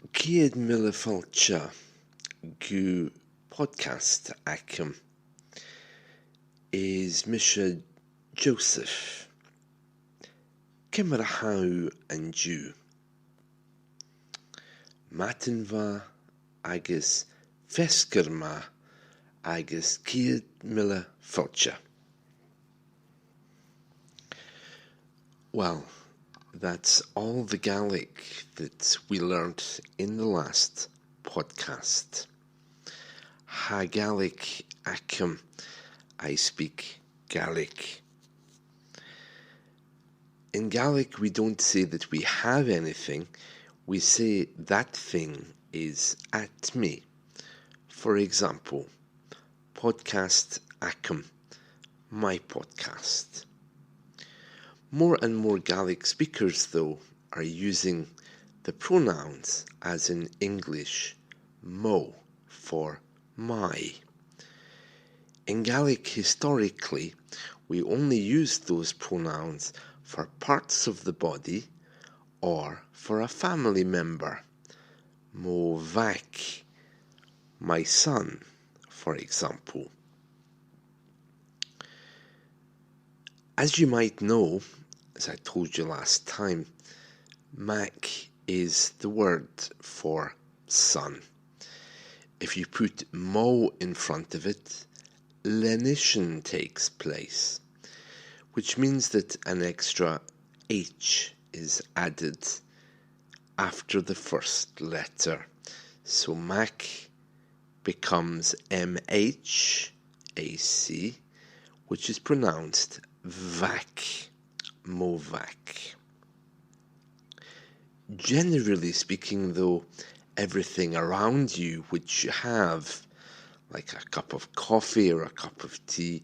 Ciad mille fáilte go podcast agam is Misha Joseph. Cymar a haw an Jew. Matinva agus feskerma agus ciad mille fáilte. Well, that's all the Gaelic that we learned in the last podcast. Ha Gaelic agam, I speak Gaelic. In Gaelic, we don't say that we have anything, we say that thing is at me. For example, podcast agam, my podcast. More and more Gaelic speakers, though, are using the pronouns, as in English, mo for my. In Gaelic, historically, we only used those pronouns for parts of the body or for a family member. Mo mhac, my son, for example. As you might know, as I told you last time, mhac is the word for son. If you put mo in front of it, Lenition takes place, which means that an extra H is added after the first letter. So mhac becomes mhac, which is pronounced mhac, mo mhac. Generally speaking, though, everything around you which you have, like a cup of coffee or a cup of tea,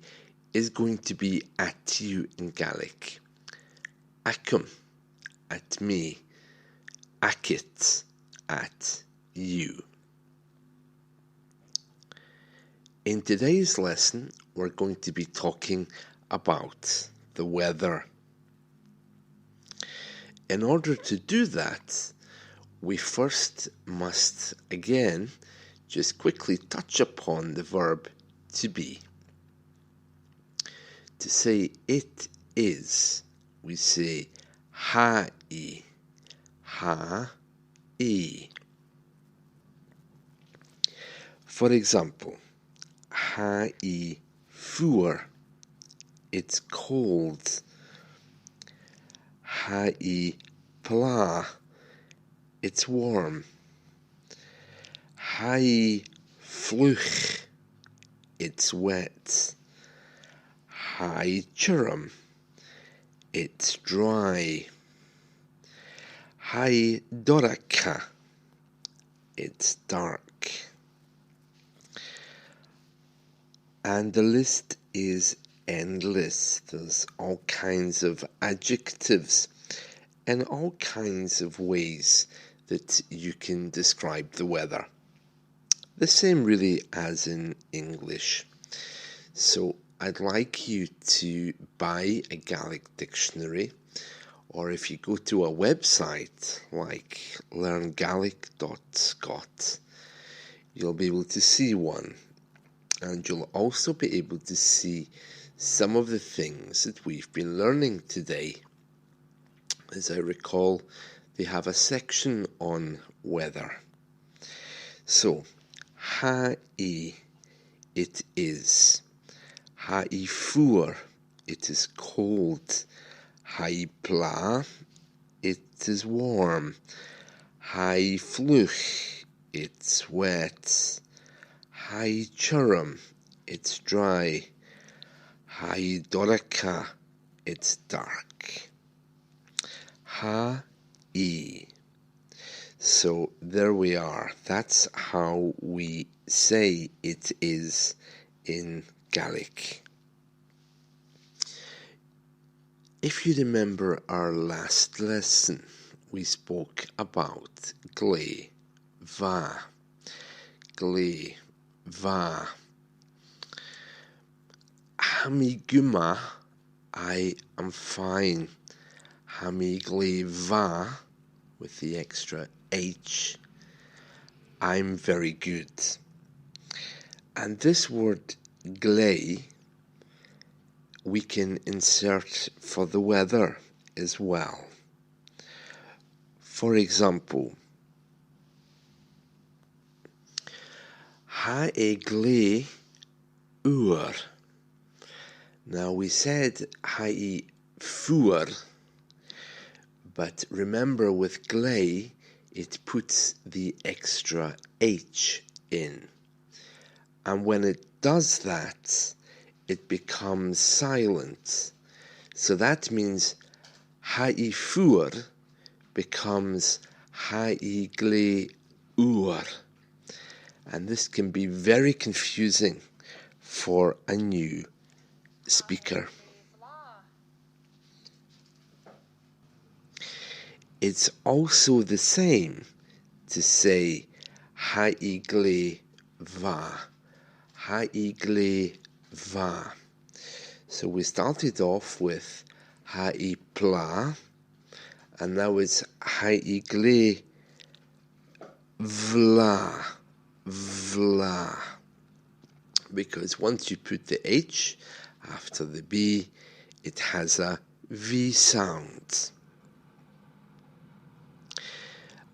is going to be at you in Gaelic. Agam, at me. Acit, at you. In today's lesson, we're going to be talking about the weather. In order to do that, we first must, again, just quickly touch upon the verb to be. To say it is, we say ha-i, ha-i. For example, ha-i fuar, it's cold. Ha-i pla, it's warm. Ha-i fluch, it's wet. Ha-i churum, it's dry. Ha-i doraka, it's dark. And the list is endless. There's all kinds of adjectives and all kinds of ways that you can describe the weather. The same really as in English. So I'd like you to buy a Gaelic dictionary, or if you go to a website like learngaelic.scot, you'll be able to see one. And you'll also be able to see some of the things that we've been learning today. As I recall, they have a section on weather. So, ha-i, it is. Ha-i fuar, it is cold. Ha-i pla, it is warm. Ha-i fluch, it's wet. Ha-i churum, it's dry. Ha-i doraka, it's dark. Ha-i. So there we are. That's how we say it is in Gaelic. If you remember our last lesson, we spoke about glé, va. Glé, va. Hami guma, I am fine. Hami glé va, with the extra H, I'm very good. And this word gley we can insert for the weather as well. For example, ha e gley fuar. Now we said ha e fuar, but remember with gley it puts the extra H in. And when it does that, it becomes silent. So that means ha e fuar becomes ha e gley fuar. And this can be very confusing for a new speaker. It's also the same to say ha e gley va. Ha e gley va. So we started off with ha e pla, and now it's ha e gley vla. Vla. Because once you put the H after the B, it has a V sound.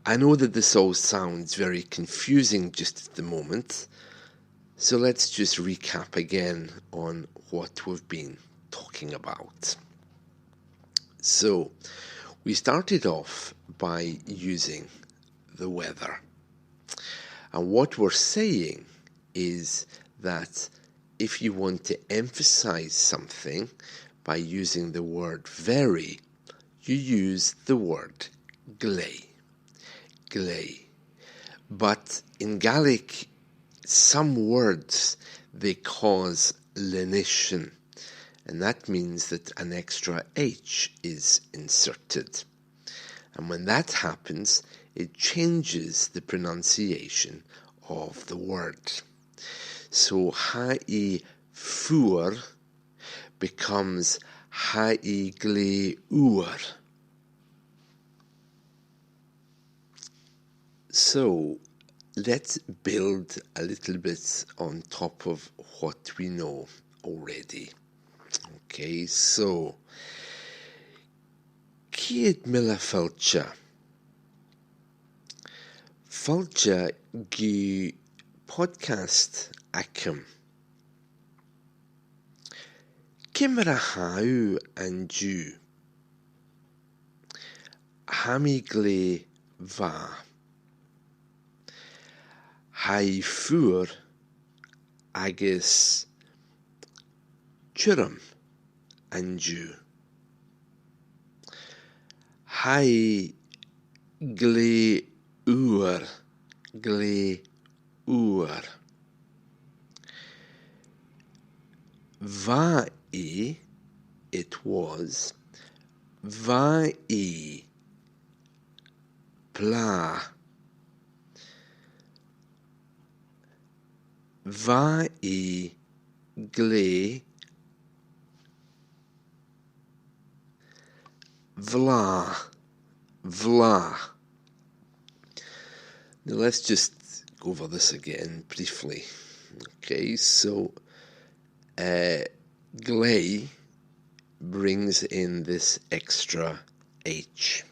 I know that this all sounds very confusing just at the moment, so let's just recap again on what we've been talking about. So, we started off by using the weather. And what we're saying is that if you want to emphasize something by using the word very, you use the word gley. Gley. But in Gaelic, some words, they cause lenition, and that means that an extra H is inserted. And when that happens, it changes the pronunciation of the word. So ha e fuar becomes ha e gley fuar. So let's build a little bit on top of what we know already. Okay, so Ciad milla falcha. Falcha gu podcast agam. Cymra hau and ju. Hami gley va. Hai fuar agus churum and ju. Hai gley fuar. Gley fuar. Va e, it was. Va e pla. Va e gley vla. Vla. Now let's just go over this again briefly. Okay, so gley brings in this extra H.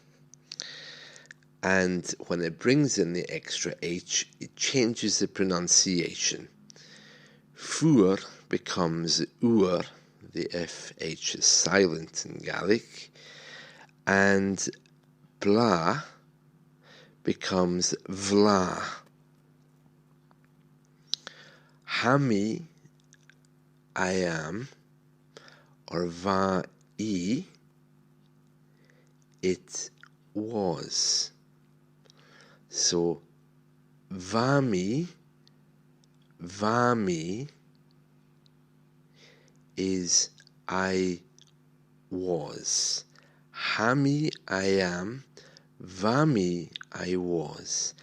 And when it brings in the extra H, it changes the pronunciation. Fuar becomes uar, the FH is silent in Gaelic, and bla becomes vla. Hami, I am, or va e, it was. So vami is I was. Hami I am, vami I was.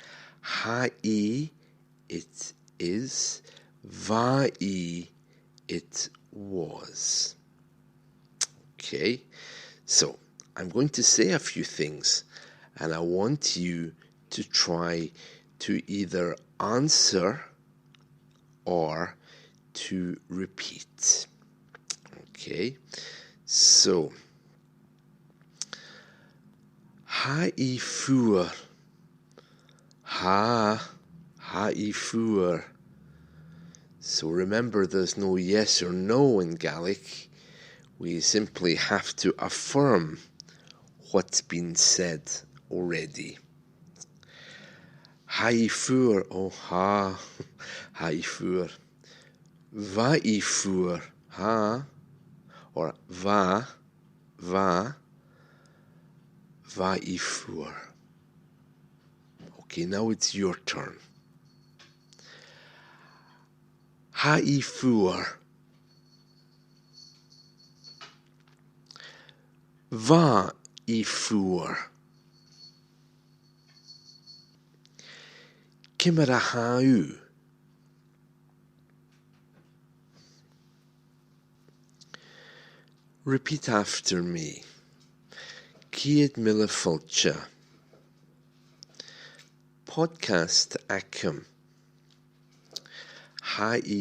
Ha-i it is, va-i it was. Okay, so I'm going to say a few things and I want you to try to either answer or to repeat. Okay, so fuar, fuar. So remember, there's no yes or no in Gaelic. We simply have to affirm what's been said already. Fuar, oh ha, fuar. Fuar, ha, or va, fuar. Okay, now it's your turn. Fuar. Fuar. Kimera hau. Repeat after me. Ciad mille fáilte. Podcast agam.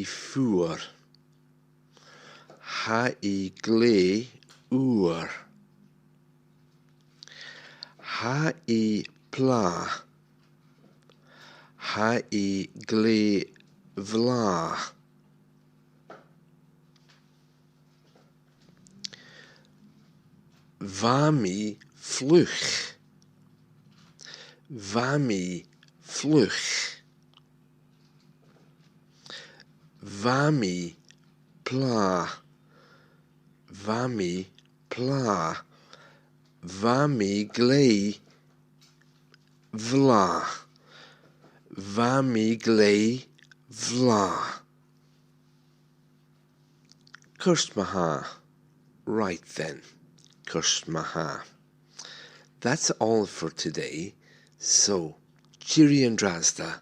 Fuar. Glé uair. Plá. Glé vlá. Vami fluch. Vami plá. Vami glé vlá. Curst mhac. Right then. Curst mhac. That's all for today. So, cheery and drasda.